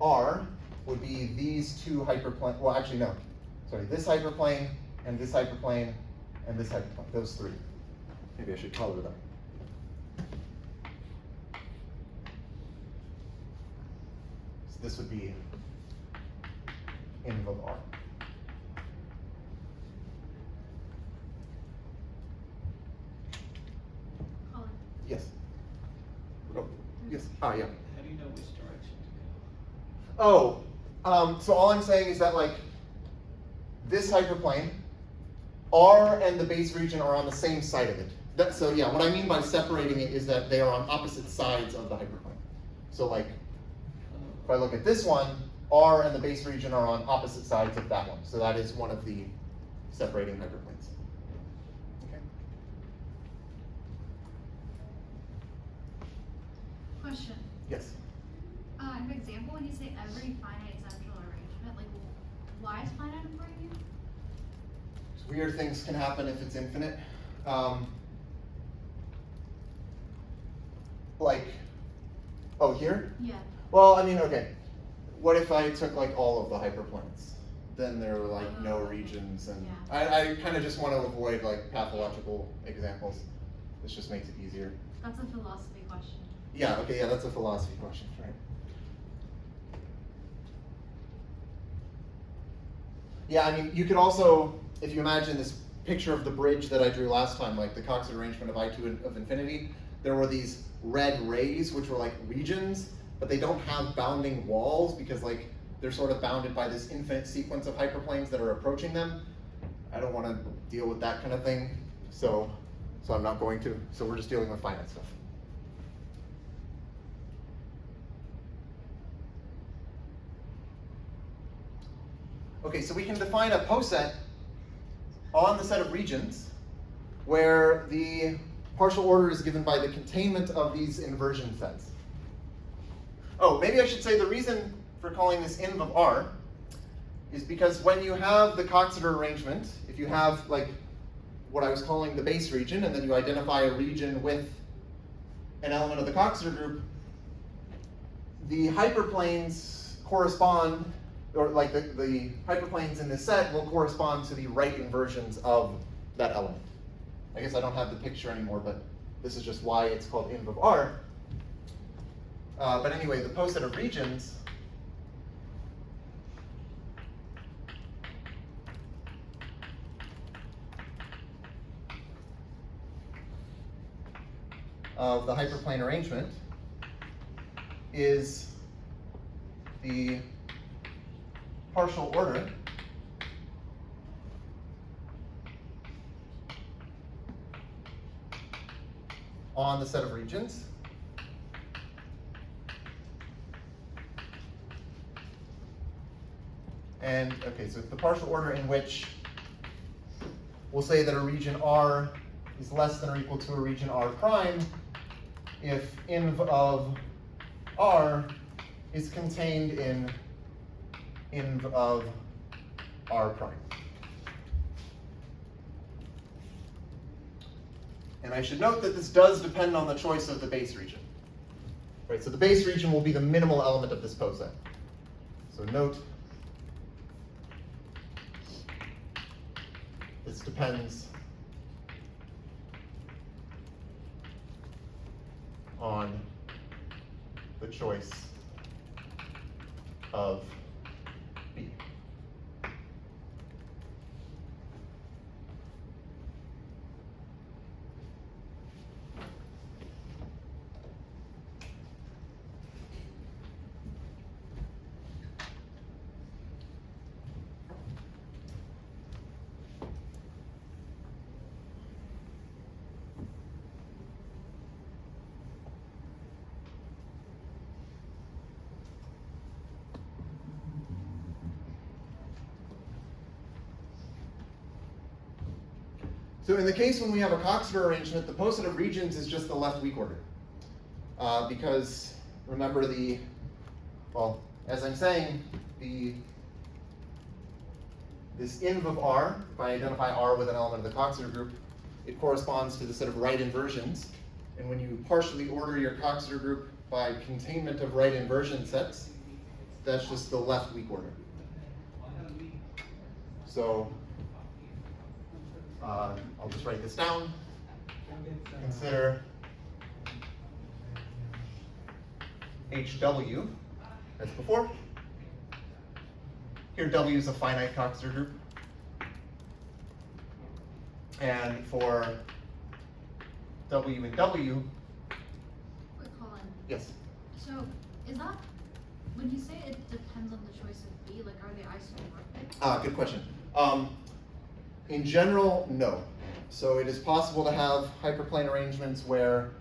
R would be these two hyperplanes. Well, actually, no. Sorry, this hyperplane and this hyperplane and this hyperplane. Those three. Maybe I should color them. So this would be inv of R. Colin. Yes. Oh, yes. Ah, yeah. How do you know which direction to go? Oh, so all I'm saying is that like this hyperplane, R and the base region are on the same side of it. So yeah, what I mean by separating it is that they are on opposite sides of the hyperplane. So like, if I look at this one, R and the base region are on opposite sides of that one. So that is one of the separating hyperplanes. Okay. Question. Yes. An example, when you say every finite essential arrangement, like, why is finite important to you? Weird things can happen if it's infinite. Like, oh, here? Yeah. Well, I mean, okay. What if I took like all of the hyperplanes? Then there were like no regions, and Yeah. I kind of just want to avoid like pathological examples. This just makes it easier. That's a philosophy question. Yeah, okay, yeah, that's a philosophy question, right? Yeah, I mean, you could also, if you imagine this picture of the bridge that I drew last time, like the Coxeter arrangement of I2 of infinity, there were these red rays, which were like regions, but they don't have bounding walls because like they're sort of bounded by this infinite sequence of hyperplanes that are approaching them. I don't want to deal with that kind of thing, so I'm not going to. So we're just dealing with finite stuff. Okay, so we can define a poset on the set of regions where the partial order is given by the containment of these inversion sets. Oh, maybe I should say the reason for calling this inv of R is because when you have the Coxeter arrangement, if you have like what I was calling the base region, and then you identify a region with an element of the Coxeter group, the hyperplanes correspond, or like the hyperplanes in this set will correspond to the right inversions of that element. I guess I don't have the picture anymore, but this is just why it's called inv of R. But anyway, the poset of regions of the hyperplane arrangement is the partial order on the set of regions and okay, so it's the partial order in which we'll say that a region R is less than or equal to a region R prime if inv of R is contained in inv of R prime. And I should note that this does depend on the choice of the base region. Right, so the base region will be the minimal element of this poset. So note, this depends on the choice of B. So in the case when we have a Coxeter arrangement, the poset of regions is just the left weak order. Because remember well, as I'm saying, this inv of R, if I identify R with an element of the Coxeter group, it corresponds to the set of right inversions. And when you partially order your Coxeter group by containment of right inversion sets, that's just the left weak order. So I'll just write this down. Consider HW as before. Here W is a finite Coxeter group. And for W and W. Wait, Colin. Yes. So is that, when you say it depends on the choice of B, like are they isomorphic? Good question. In general, no. So it is possible to have hyperplane arrangements where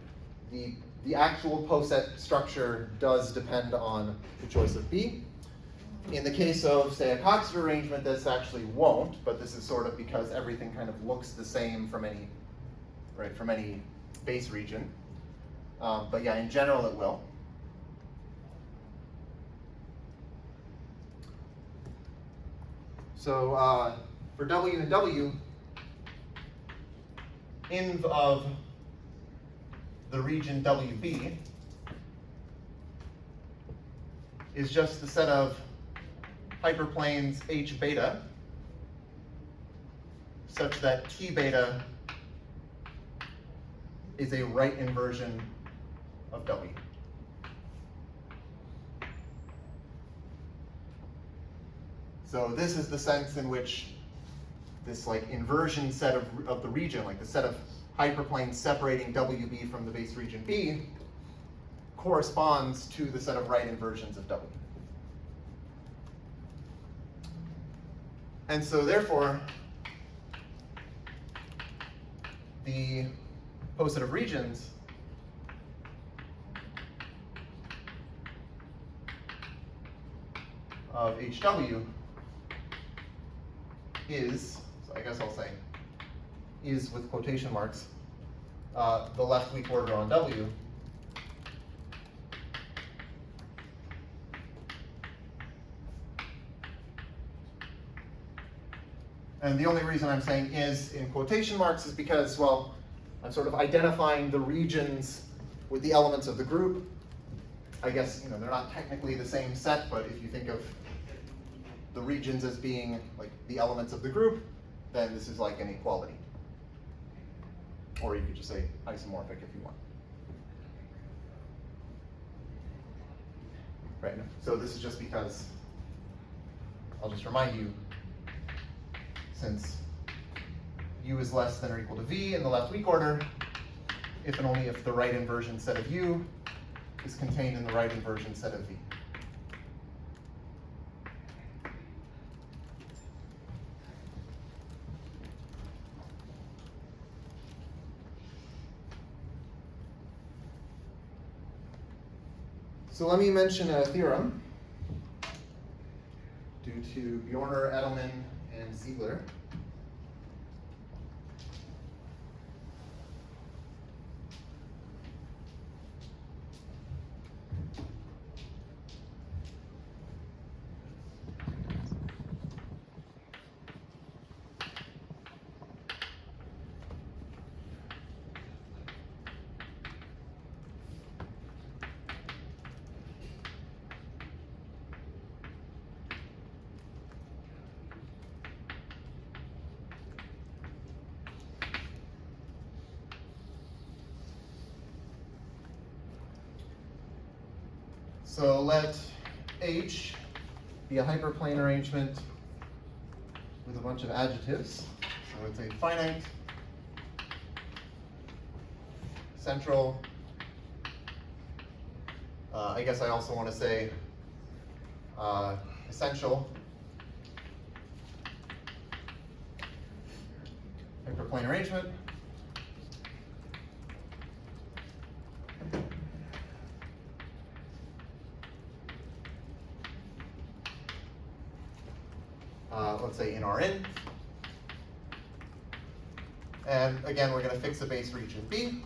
the actual poset structure does depend on the choice of B. In the case of, say, a Coxeter arrangement, this actually won't, but this is sort of because everything kind of looks the same from any base region. But yeah, in general, it will. So for W and W, inv of the region WB is just the set of hyperplanes H beta such that T beta is a right inversion of W. So this is the sense in which this like inversion set of the region, like the set of hyperplanes separating WB from the base region B, corresponds to the set of right inversions of W. And so therefore, the poset of regions of HW is, so I guess I'll say, is with quotation marks, the left weak order on W. And the only reason I'm saying is in quotation marks is because, well, I'm sort of identifying the regions with the elements of the group. I guess, they're not technically the same set, but if you think of the regions as being like the elements of the group, then this is like an equality. Or you could just say isomorphic if you want. Right, so this is just because, I'll just remind you, since U is less than or equal to V in the left weak order, if and only if the right inversion set of U is contained in the right inversion set of V. So let me mention a theorem due to Bjorner, Edelman, and Ziegler. So let H be a hyperplane arrangement with a bunch of adjectives. So it's a finite, central, I guess I also want to say essential, hyperplane arrangement. Let's say in Rn. And again, we're going to fix a base region B.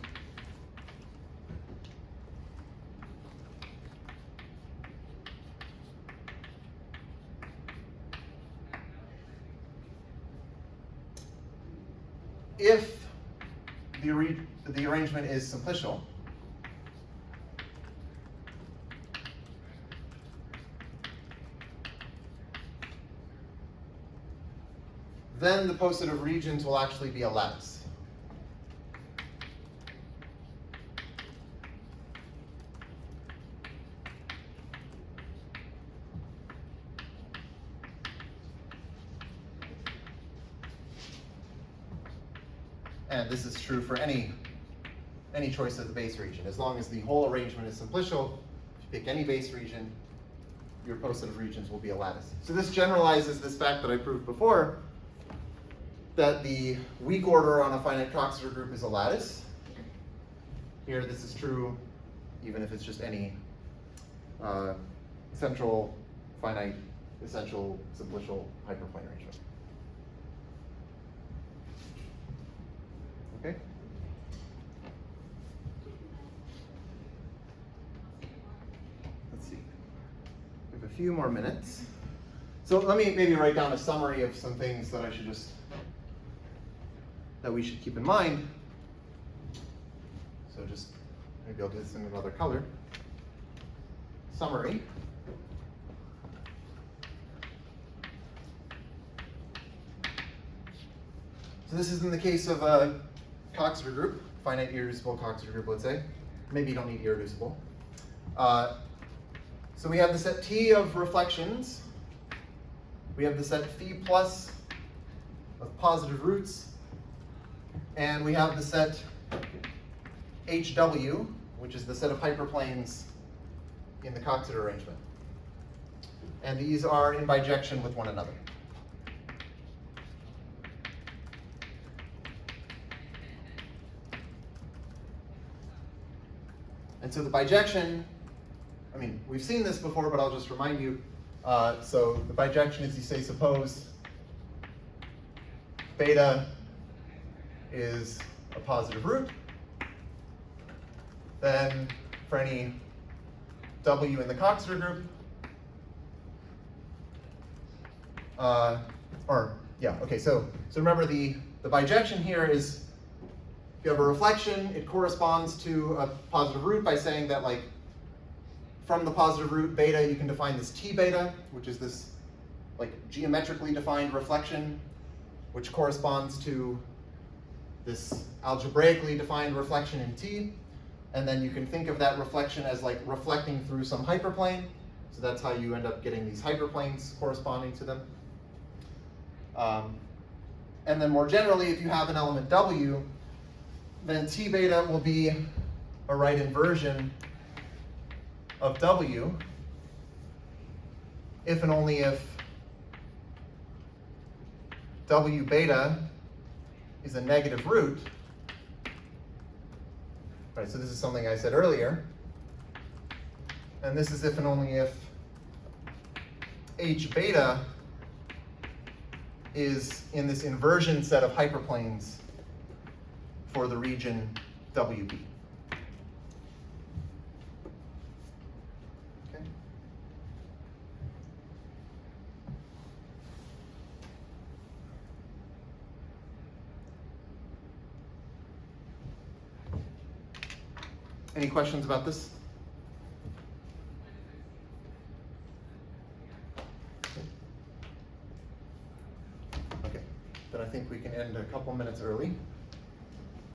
If the arrangement is simplicial, then the positive regions will actually be a lattice. And this is true for any choice of the base region. As long as the whole arrangement is simplicial, if you pick any base region, your positive regions will be a lattice. So this generalizes this fact that I proved before, that the weak order on a finite Coxeter group is a lattice. Here this is true even if it's just any central, finite, essential, simplicial hyperplane arrangement. Okay? Let's see. We have a few more minutes. So let me maybe write down a summary of some things that we should keep in mind. So just maybe I'll do this in another color. Summary. So this is in the case of a Coxeter group, finite irreducible Coxeter group, let's say. Maybe you don't need irreducible. So we have the set T of reflections. We have the set phi plus of positive roots. And we have the set HW, which is the set of hyperplanes in the Coxeter arrangement. And these are in bijection with one another. And so the bijection, I mean, we've seen this before, but I'll just remind you. So the bijection is, you say, suppose beta is a positive root, then for any W in the Coxeter group, or Yeah, okay, so remember the bijection here is, if you have a reflection, it corresponds to a positive root by saying that, like, from the positive root beta, you can define this T beta, which is this, like, geometrically defined reflection, which corresponds to this algebraically defined reflection in T. And then you can think of that reflection as, like, reflecting through some hyperplane. So that's how you end up getting these hyperplanes corresponding to them. And then more generally, if you have an element W, then T beta will be a right inversion of W if and only if W beta is a negative root. Right, so this is something I said earlier. And this is if and only if H beta is in this inversion set of hyperplanes for the region WB. Okay. Any questions about this? Okay, then I think we can end a couple minutes early.